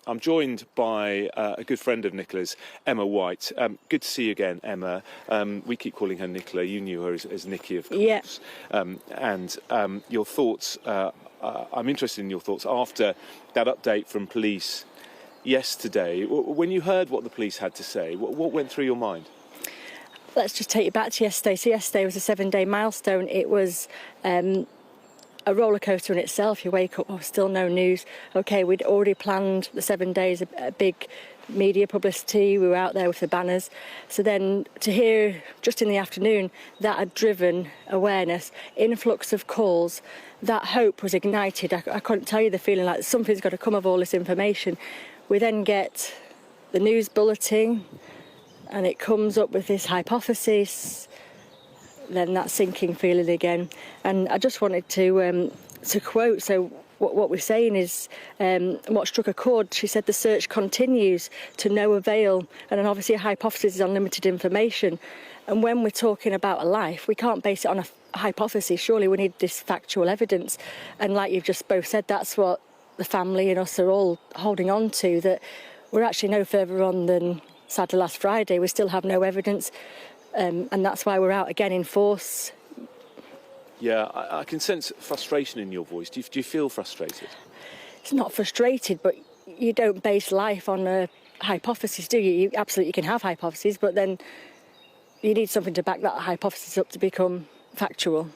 I'm joined by a good friend of Nicola's, Emma White. Good to see you again, Emma. We keep calling her Nicola. You knew her as Nikki, of course. Yeah. And your thoughts, I'm interested in your thoughts after that update from police yesterday. When you heard what the police had to say, what went through your mind? Let's just take you back to yesterday. So yesterday was a 7-day milestone. It was a roller coaster in itself. You wake up, still no news. Okay, we'd already planned the 7 days, a big media publicity. We were out there with the banners. So then to hear just in the afternoon that had driven awareness, influx of calls, that hope was ignited. I couldn't tell you the feeling like something's got to come of all this information. We then get the news bulletin and it comes up with this hypothesis, then that sinking feeling again. And I just wanted to quote, so what we're saying is, what struck a chord, she said the search continues to no avail, and then obviously a hypothesis is on limited information. And when we're talking about a life, we can't base it on a hypothesis. Surely we need this factual evidence. And like you've just both said, that's what the family and us are all holding on to, that we're actually no further on than sadly last Friday. We still have no evidence. And that's why we're out again in force. Yeah, I can sense frustration in your voice. Do you feel frustrated? It's not frustrated, but you don't base life on a hypothesis, do you? You absolutely can have hypotheses, but then you need something to back that hypothesis up to become factual.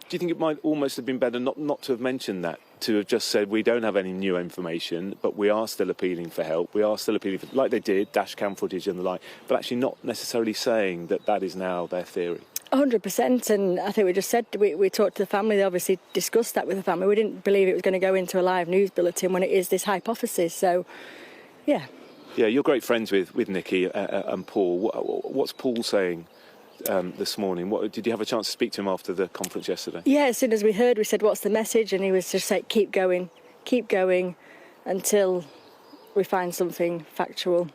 Do you think it might almost have been better not to have mentioned that, to have just said we don't have any new information, but we are still appealing for help, we are still appealing for, like they did, dash cam footage and the like, but actually not necessarily saying that that is now their theory? 100%, and I think we just said, we talked to the family, they obviously discussed that with the family. We didn't believe it was going to go into a live news bulletin when it is this hypothesis, so, yeah. Yeah, you're great friends with Nikki and Paul. What's Paul saying this morning? Did you have a chance to speak to him after the conference yesterday? Yeah, as soon as we heard, we said, what's the message? And he was just saying, keep going until we find something factual.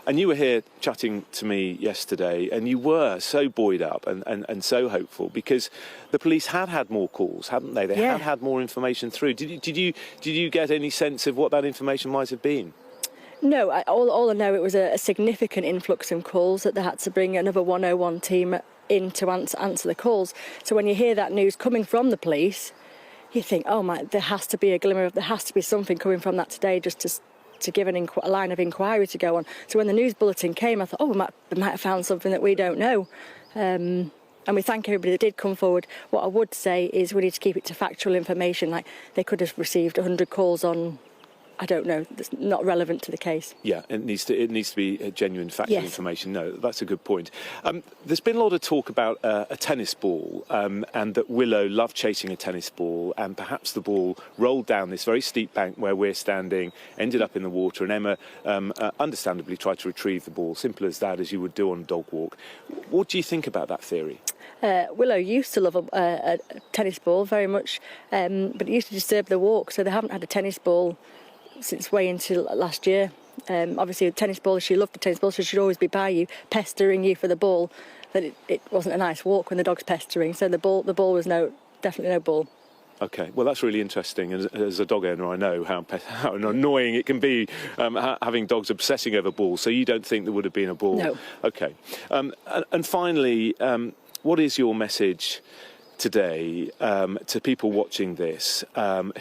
And you were here chatting to me yesterday, and you were so buoyed up and so hopeful because the police had more calls, hadn't they? They had more information through. Did you get any sense of what that information might have been? No, all I know, it was a significant influx of calls that they had to bring another 101 team in to answer the calls. So when you hear that news coming from the police, you think, oh my, there has to be a glimmer there has to be something coming from that today just to give a line of inquiry to go on. So when the news bulletin came, I thought, we might have found something that we don't know. And we thank everybody that did come forward. What I would say is we need to keep it to factual information. Like they could have received 100 calls on, I don't know, that's not relevant to the case. Yeah, it needs to be genuine factual information. No, that's a good point. There's been a lot of talk about a tennis ball and that Willow loved chasing a tennis ball, and perhaps the ball rolled down this very steep bank where we're standing, ended up in the water, and Emma understandably tried to retrieve the ball. Simple as that, as you would do on a dog walk. What do you think about that theory? Willow used to love a tennis ball very much, but it used to disturb the walk, so they haven't had a tennis ball since way into last year. Obviously a tennis ball, she loved the tennis ball, so she should always be by you, pestering you for the ball. But it wasn't a nice walk when the dog's pestering, so the ball was definitely no ball. Okay, well that's really interesting. As a dog owner, I know how annoying it can be having dogs obsessing over balls. So you don't think there would have been a ball? No. Okay, and finally, what is your message today to people watching this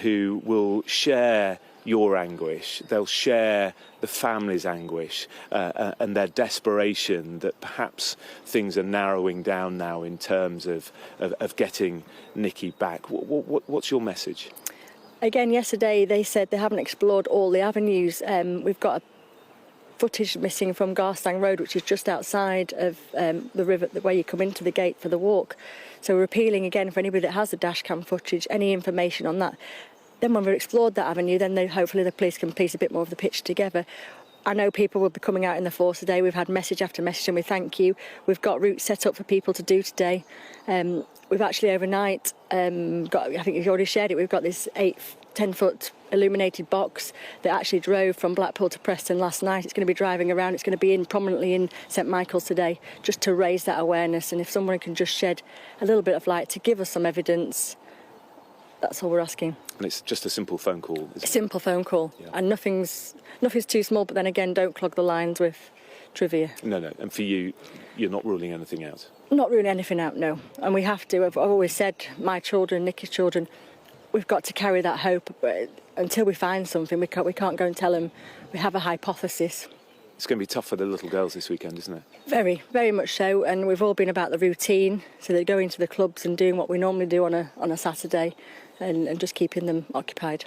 who will share your anguish, they'll share the family's anguish and their desperation that perhaps things are narrowing down now in terms of getting Nikki back? What's your message? Again, yesterday they said they haven't explored all the avenues. We've got footage missing from Garstang Road, which is just outside of the river where you come into the gate for the walk. So we're appealing again for anybody that has the dash cam footage, any information on that. Then when we've explored that avenue, then hopefully the police can piece a bit more of the picture together. I know people will be coming out in the force today. We've had message after message and we thank you. We've got routes set up for people to do today. We've actually overnight I think you've already shared it, we've got this 10-foot illuminated box that actually drove from Blackpool to Preston last night. It's going to be driving around. It's going to be prominently in St Michael's today, just to raise that awareness. And if someone can just shed a little bit of light to give us some evidence, that's all we're asking. And it's just a simple phone call, A isn't it? simple phone call, Yeah. and nothing's too small. But then again, don't clog the lines with trivia. No. And for you, you're not ruling anything out. Not ruling anything out, no. And we have to. I've always said, my children, Nicky's children, we've got to carry that hope. But until we find something, we can't go and tell them we have a hypothesis. It's going to be tough for the little girls this weekend, isn't it? Very, very much so. And we've all been about the routine, so they're going to the clubs and doing what we normally do on a Saturday, and just keeping them occupied.